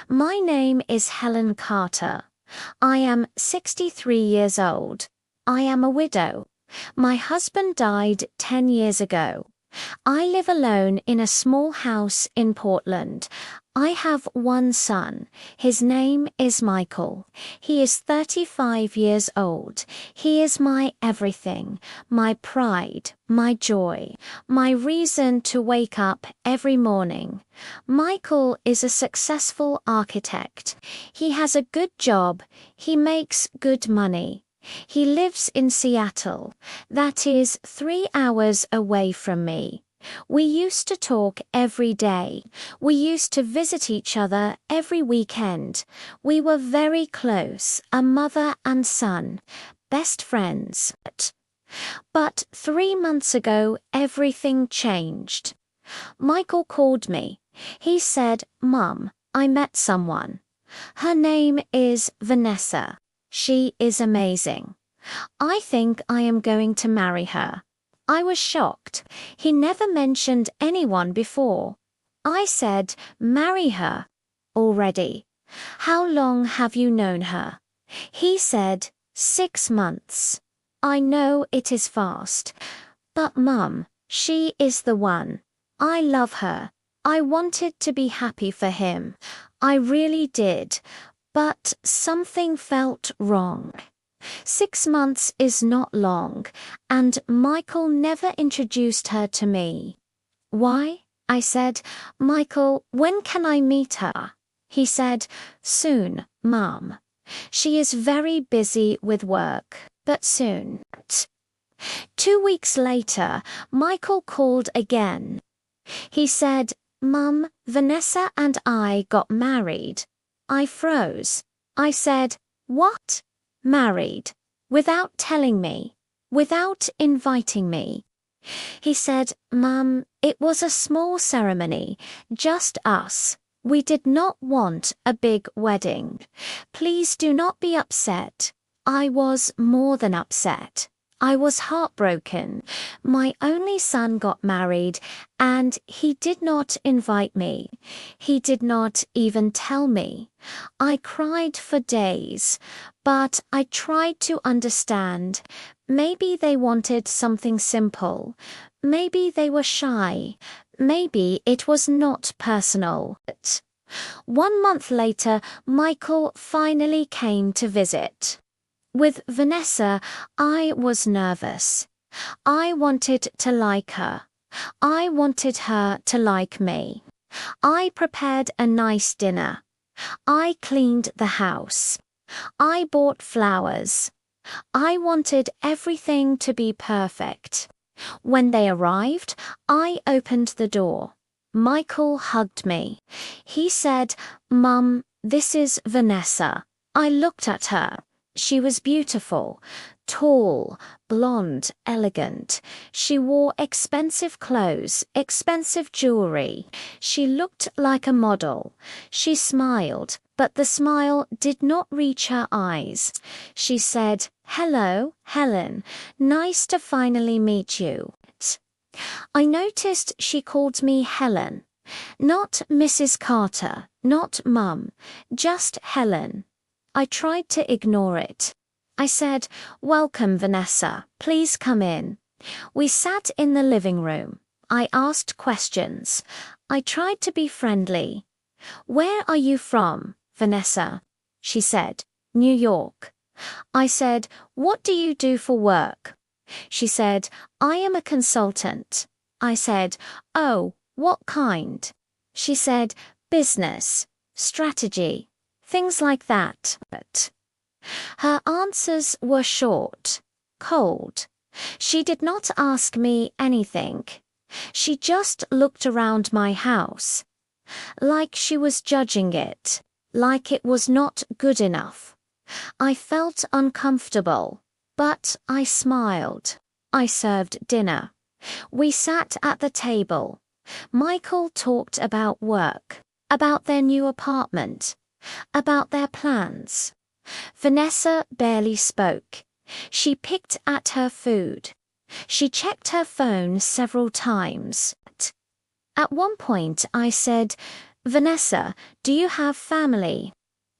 My name is Helen Carter. I am 63 years old. I am a widow. My husband died 10 years ago. I live alone in a small house in Portland. I have one son. His name is Michael. He is 35 years old. He is my everything, my pride, my joy, my reason to wake up every morning. Michael is a successful architect. He has a good job. He makes good money. He lives in Seattle. That is 3 hours away from me. We used to talk every day. We used to visit each other every weekend. We were very close, a mother and son, best friends. But 3 months ago, everything changed. Michael called me. He said, "Mum, I met someone. Her name is Vanessa. She is amazing. I think I am going to marry her." I was shocked. He never mentioned anyone before. I said, "Marry her? Already? How long have you known her?" He said, 6 months. I know it is fast. But Mum, she is the one. I love her. I wanted to be happy for him. I really did. But something felt wrong. 6 months is not long, and Michael never introduced her to me. "Why?" I said. "Michael, when can I meet her?" He said, "Soon, Mum. She is very busy with work, but soon." 2 weeks later, Michael called again. He said, "Mum, Vanessa and I got married." I froze. I said, "What? Married? Without telling me? Without inviting me?" He said, "Mum, it was a small ceremony, just us. We did not want a big wedding. Please do not be upset." I was more than upset. I was heartbroken. My only son got married, and he did not invite me. He did not even tell me. I cried for days, but I tried to understand. Maybe they wanted something simple. Maybe they were shy. Maybe it was not personal. 1 month later, Michael finally came to visit. With Vanessa, I was nervous. I wanted to like her. I wanted her to like me. I prepared a nice dinner. I cleaned the house. I bought flowers. I wanted everything to be perfect. When they arrived, I opened the door. Michael hugged me. He said, "Mum, this is Vanessa." I looked at her. She was beautiful, tall, blonde, elegant. She wore expensive clothes, expensive jewelry. She looked like a model. She smiled, but the smile did not reach her eyes. She said, "Hello, Helen. Nice to finally meet you." I noticed she called me Helen. Not Mrs. Carter, not Mum, just Helen. I tried to ignore it. I said, "Welcome, Vanessa. Please come in." We sat in the living room. I asked questions. I tried to be friendly. "Where are you from, Vanessa?" She said, "New York." I said, "What do you do for work?" She said, "I am a consultant." I said, "Oh, what kind?" She said, "Business, strategy. Things like that." But her answers were short, cold. She did not ask me anything. She just looked around my house, like she was judging it, like it was not good enough. I felt uncomfortable, but I smiled. I served dinner. We sat at the table. Michael talked about work, about their new apartment, about their plans. Vanessa barely spoke. She picked at her food. She checked her phone several times. At one point I said, Vanessa, do you have family?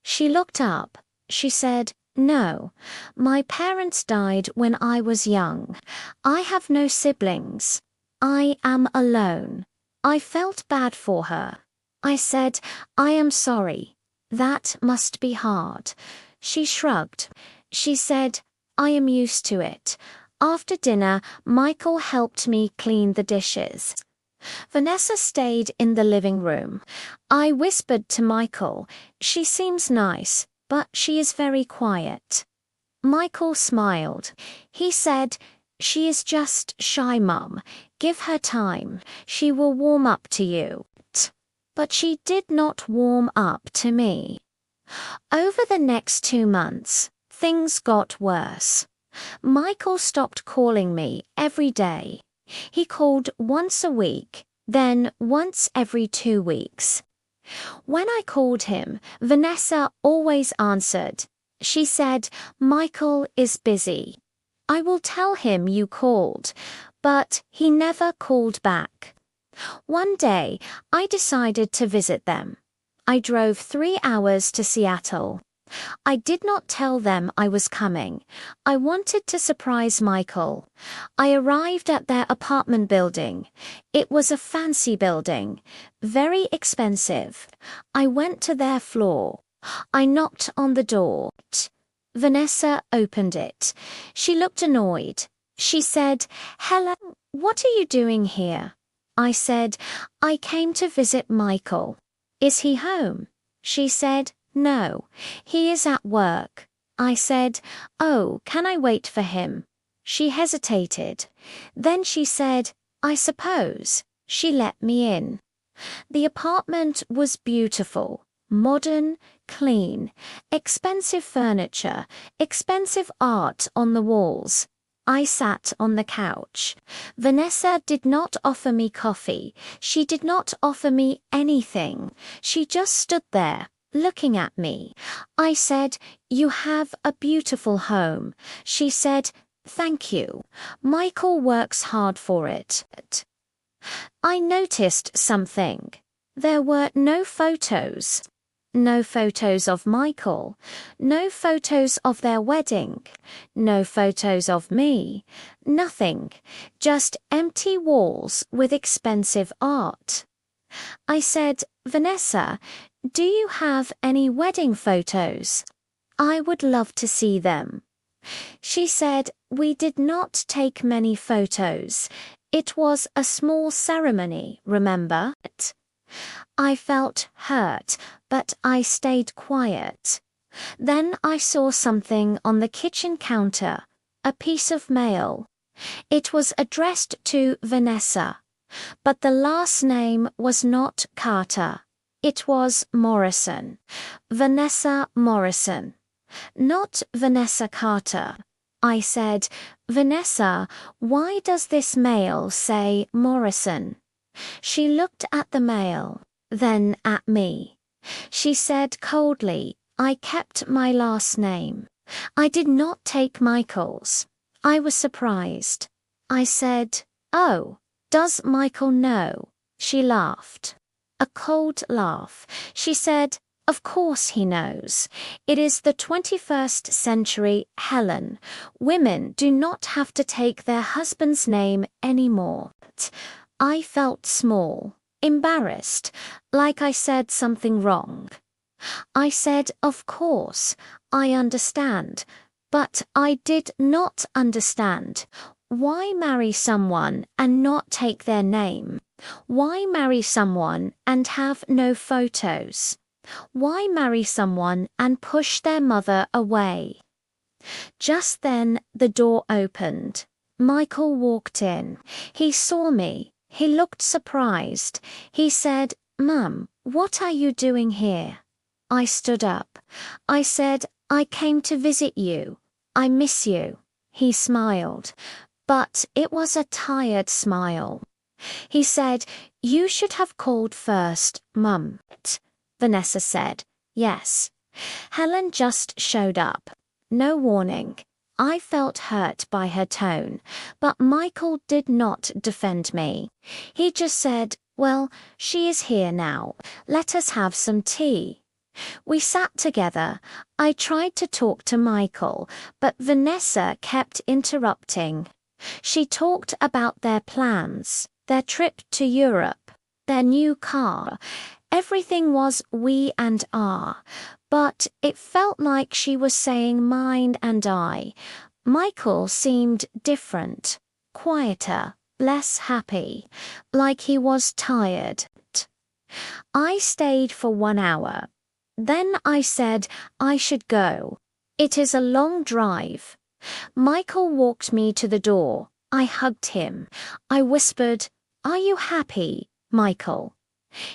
She looked up. She said, no. My parents died when I was young. I have no siblings. I am alone. I felt bad for her. I said, I am sorry. That must be hard. She shrugged. She said, I am used to it. After dinner, Michael helped me clean the dishes. Vanessa stayed in the living room. I whispered to Michael, she seems nice, but she is very quiet. Michael smiled. He said, she is just shy, Mum. Give her time. She will warm up to you. But she did not warm up to me. Over the next 2 months, things got worse. Michael stopped calling me every day. He called once a week, then once every 2 weeks. When I called him, Vanessa always answered. She said, Michael is busy. I will tell him you called, but he never called back. One day, I decided to visit them. I drove 3 hours to Seattle. I did not tell them I was coming. I wanted to surprise Michael. I arrived at their apartment building. It was a fancy building, very expensive. I went to their floor. I knocked on the door. Vanessa opened it. She looked annoyed. She said, Helen, what are you doing here? I said, I came to visit Michael. Is he home? She said, no, he is at work. I said, oh, can I wait for him? She hesitated. Then she said, I suppose. She let me in. The apartment was beautiful, modern, clean, expensive furniture, expensive art on the walls. I sat on the couch. Vanessa did not offer me coffee. She did not offer me anything. She just stood there, looking at me. I said, you have a beautiful home. She said, thank you. Michael works hard for it. I noticed something. There were no photos. No photos of Michael. No photos of their wedding. No photos of me. Nothing. Just empty walls with expensive art. I said, Vanessa, do you have any wedding photos? I would love to see them. She said, we did not take many photos. It was a small ceremony, remember? I felt hurt, but I stayed quiet. Then I saw something on the kitchen counter, a piece of mail. It was addressed to Vanessa, but the last name was not Carter. It was Morrison. Vanessa Morrison. Not Vanessa Carter. I said, Vanessa, why does this mail say Morrison? She looked at the mail, then at me. She said coldly, I kept my last name. I did not take Michael's. I was surprised. I said, oh, does Michael know? She laughed. A cold laugh. She said, of course he knows. It is the 21st century, Helen. Women do not have to take their husband's name anymore. I felt small, embarrassed, like I said something wrong. I said, of course, I understand, but I did not understand. Why marry someone and not take their name? Why marry someone and have no photos? Why marry someone and push their mother away? Just then the door opened. Michael walked in. He saw me. He looked surprised. He said, Mum, what are you doing here? I stood up. I said, I came to visit you. I miss you. He smiled, but it was a tired smile. He said, you should have called first, Mum. Vanessa said, yes. Helen just showed up. No warning. I felt hurt by her tone, but Michael did not defend me. He just said, Well, she is here now. Let us have some tea. We sat together. I tried to talk to Michael, but Vanessa kept interrupting. She talked about their plans, their trip to Europe, their new car. Everything was we and our, but it felt like she was saying mine and I. Michael seemed different, quieter, less happy, like he was tired. I stayed for 1 hour. Then I said I should go. It is a long drive. Michael walked me to the door. I hugged him. I whispered, "Are you happy, Michael?"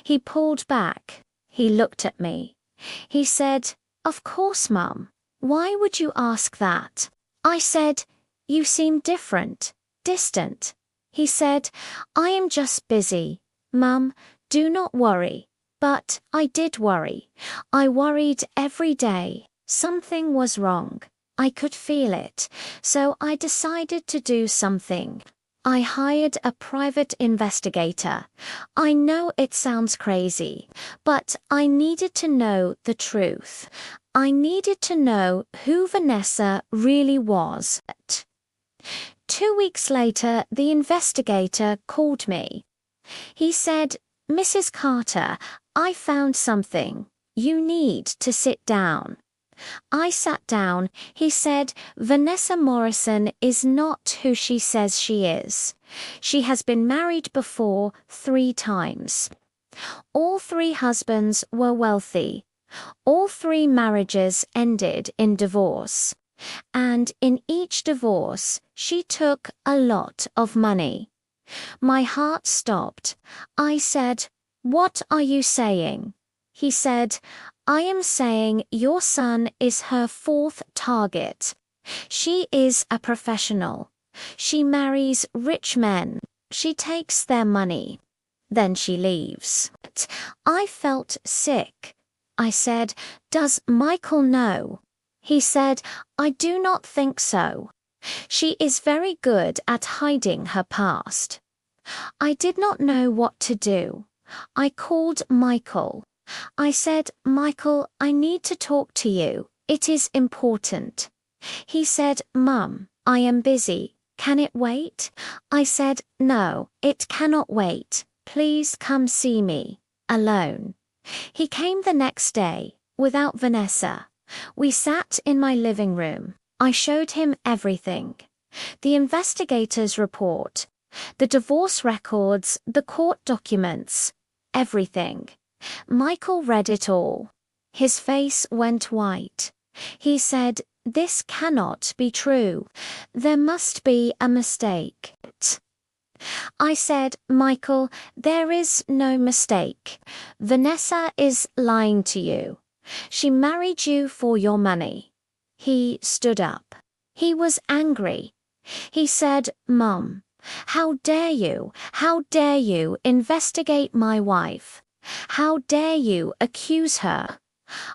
He pulled back. He looked at me. He said, "Of course, Mum. Why would you ask that?" I said, "You seem different, distant." He said, "I am just busy. Mum, do not worry." But I did worry. I worried every day. Something was wrong. I could feel it. So I decided to do something. I hired a private investigator. I know it sounds crazy, but I needed to know the truth. I needed to know who Vanessa really was. 2 weeks later, the investigator called me. He said, "Mrs. Carter, I found something. You need to sit down." I sat down. He said, "Vanessa Morrison is not who she says she is. She has been married before 3 times. All 3 husbands were wealthy. All 3 marriages ended in divorce. And in each divorce, she took a lot of money." My heart stopped. I said, "What are you saying?" He said, "I am saying your son is her 4th target. She is a professional. She marries rich men. She takes their money. Then she leaves." I felt sick. I said, "Does Michael know?" He said, "I do not think so. She is very good at hiding her past." I did not know what to do. I called Michael. I said, "Michael, I need to talk to you. It is important." He said, "Mum, I am busy. Can it wait?" I said, "No, it cannot wait. Please come see me. Alone." He came the next day, without Vanessa. We sat in my living room. I showed him everything. The investigator's report, the divorce records, the court documents, everything. Michael read it all. His face went white. He said, "This cannot be true. There must be a mistake." I said, "Michael, there is no mistake. Vanessa is lying to you. She married you for your money." He stood up. He was angry. He said, "Mum, how dare you? How dare you investigate my wife? How dare you accuse her?"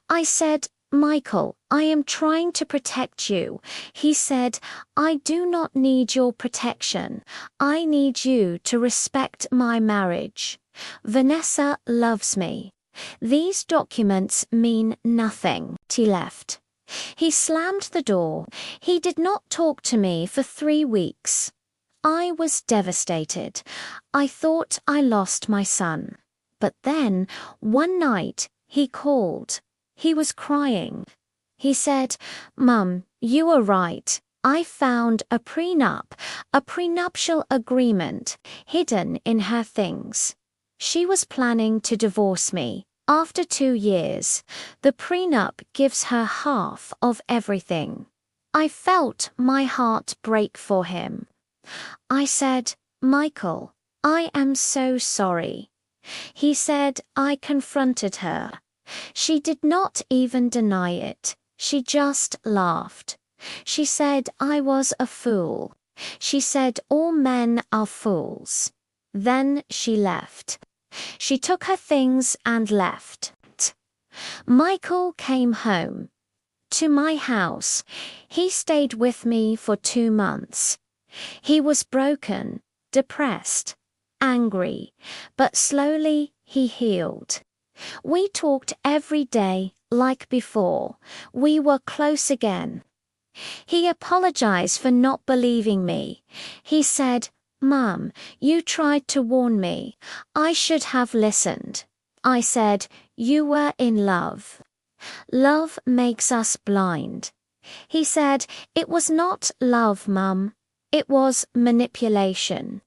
I said, "Michael, I am trying to protect you." He said, "I do not need your protection. I need you to respect my marriage. Vanessa loves me. These documents mean nothing." He left. He slammed the door. He did not talk to me for 3 weeks. I was devastated. I thought I lost my son. But then, one night, he called. He was crying. He said, "Mum, you were right. I found a prenup, a prenuptial agreement, hidden in her things. She was planning to divorce me. After 2 years, the prenup gives her half of everything." I felt my heart break for him. I said, "Michael, I am so sorry." He said, "I confronted her. She did not even deny it. She just laughed. She said I was a fool. She said all men are fools." Then she left. She took her things and left. Michael came home. To my house. He stayed with me for 2 months. He was broken, depressed. angry, but slowly he healed. We talked every day like before. We were close again. He apologized for not believing me. He said, "Mum, you tried to warn me. I should have listened." I said, "You were in love. Love makes us blind." He said, "It was not love, Mum. It was manipulation.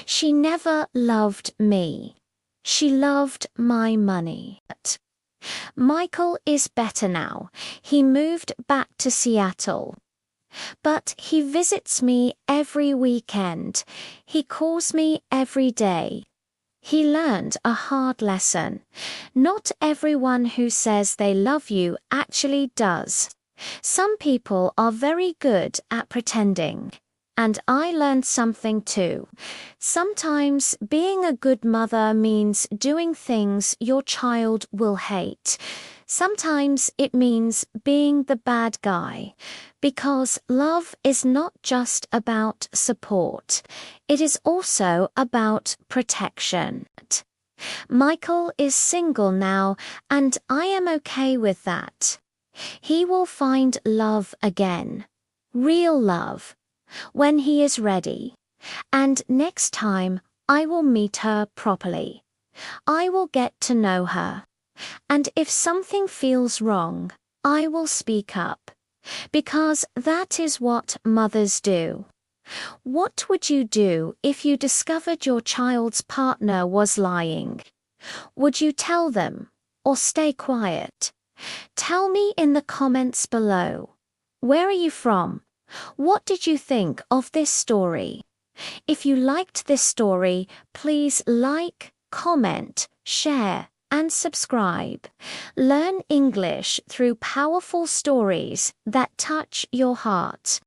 She never loved me. She loved my money." Michael is better now. He moved back to Seattle. But he visits me every weekend. He calls me every day. He learned a hard lesson. Not everyone who says they love you actually does. Some people are very good at pretending. And I learned something too. Sometimes being a good mother means doing things your child will hate. Sometimes it means being the bad guy. Because love is not just about support. It is also about protection. Michael is single now, and I am okay with that. He will find love again. Real love. When he is ready. And next time, I will meet her properly. I will get to know her. And if something feels wrong, I will speak up. Because that is what mothers do. What would you do if you discovered your child's partner was lying? Would you tell them or stay quiet? Tell me in the comments below. Where are you from? What did you think of this story? If you liked this story, please like, comment, share, and subscribe. Learn English through powerful stories that touch your heart.